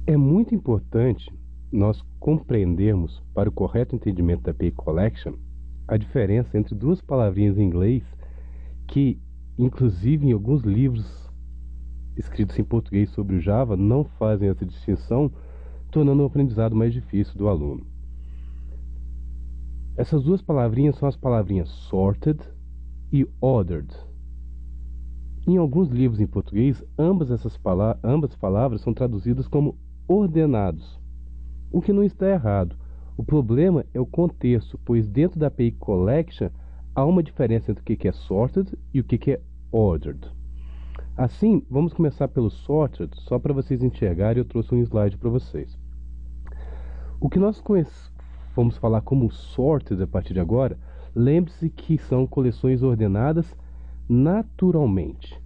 É muito importante nós compreendermos, para o correto entendimento da API Collection, a diferença entre duas palavrinhas em inglês que, inclusive em alguns livros escritos em português sobre o Java, não fazem essa distinção, tornando o aprendizado mais difícil do aluno. Essas duas palavrinhas são as palavrinhas sorted e ordered. Em alguns livros em português, ambas palavras são traduzidas como ordenados, o que não está errado. O problema é o contexto, pois dentro da API Collection há uma diferença entre o que é sorted e o que é ordered. Assim, vamos começar pelo sorted, só para vocês enxergarem. Eu trouxe um slide para vocês. O que nós vamos falar como sorted a partir de agora, lembre-se que são coleções ordenadas naturalmente.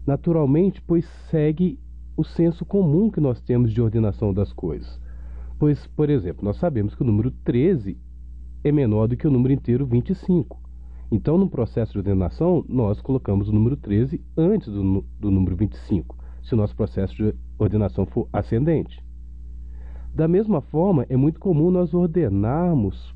Naturalmente, pois segue o senso comum que nós temos de ordenação das coisas. Pois, por exemplo, nós sabemos que o número 13 é menor do que o número inteiro 25. Então, no processo de ordenação, nós colocamos o número 13 antes do número 25, se o nosso processo de ordenação for ascendente. Da mesma forma, é muito comum nós ordenarmos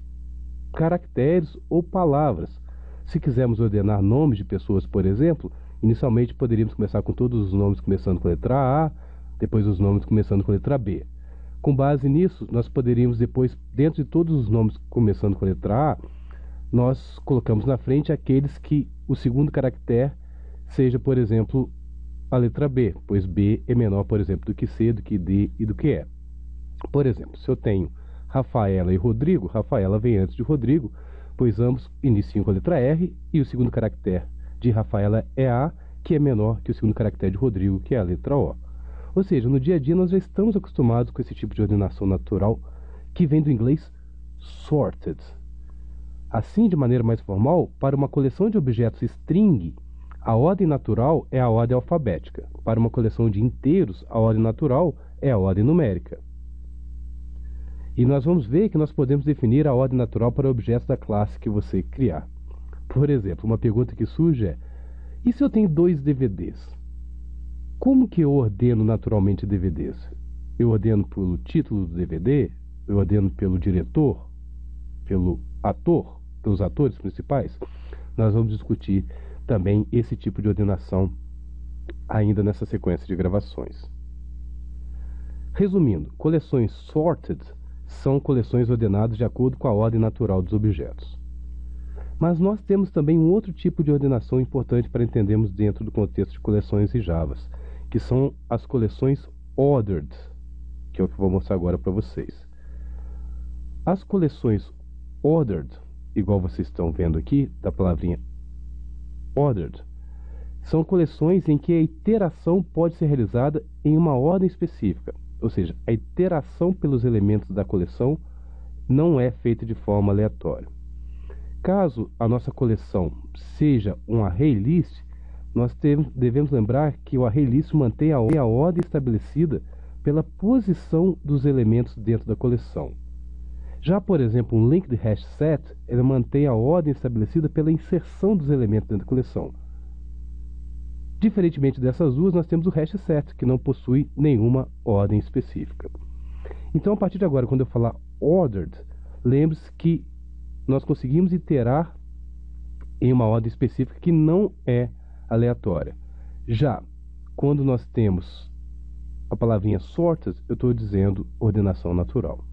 caracteres ou palavras. Se quisermos ordenar nomes de pessoas, por exemplo, inicialmente poderíamos começar com todos os nomes começando com a letra A, depois os nomes começando com a letra B. Com base nisso, nós poderíamos depois, dentro de todos os nomes começando com a letra A, nós colocamos na frente aqueles que o segundo caractere seja, por exemplo, a letra B, pois B é menor, por exemplo, do que C, do que D e do que E. Por exemplo, se eu tenho Rafaela e Rodrigo, Rafaela vem antes de Rodrigo, pois ambos iniciam com a letra R e o segundo caractere de Rafaela é A, que é menor que o segundo caractere de Rodrigo, que é a letra O. Ou seja, no dia a dia nós já estamos acostumados com esse tipo de ordenação natural que vem do inglês sorted. Assim, de maneira mais formal, para uma coleção de objetos string, a ordem natural é a ordem alfabética. Para uma coleção de inteiros, a ordem natural é a ordem numérica. E nós vamos ver que nós podemos definir a ordem natural para objetos da classe que você criar. Por exemplo, uma pergunta que surge é: e se eu tenho 2 DVDs? Como que eu ordeno naturalmente DVDs? Eu ordeno pelo título do DVD? Eu ordeno pelo diretor? Pelo ator? Pelos atores principais? Nós vamos discutir também esse tipo de ordenação ainda nessa sequência de gravações. Resumindo, coleções sorted são coleções ordenadas de acordo com a ordem natural dos objetos. Mas nós temos também um outro tipo de ordenação importante para entendermos dentro do contexto de coleções e Javas, que são as coleções ordered, que é o que eu vou mostrar agora para vocês. As coleções ordered, igual vocês estão vendo aqui, da palavrinha ordered, são coleções em que a iteração pode ser realizada em uma ordem específica, ou seja, a iteração pelos elementos da coleção não é feita de forma aleatória. Caso a nossa coleção seja um array list, nós devemos lembrar que o array list mantém a ordem estabelecida pela posição dos elementos dentro da coleção. Já, por exemplo, um linked hash set, ele mantém a ordem estabelecida pela inserção dos elementos dentro da coleção. Diferentemente dessas duas, nós temos o hash set, que não possui nenhuma ordem específica. Então, a partir de agora, quando eu falar ordered, lembre-se que nós conseguimos iterar em uma ordem específica que não é aleatória. Já quando nós temos a palavrinha sorted, eu estou dizendo ordenação natural.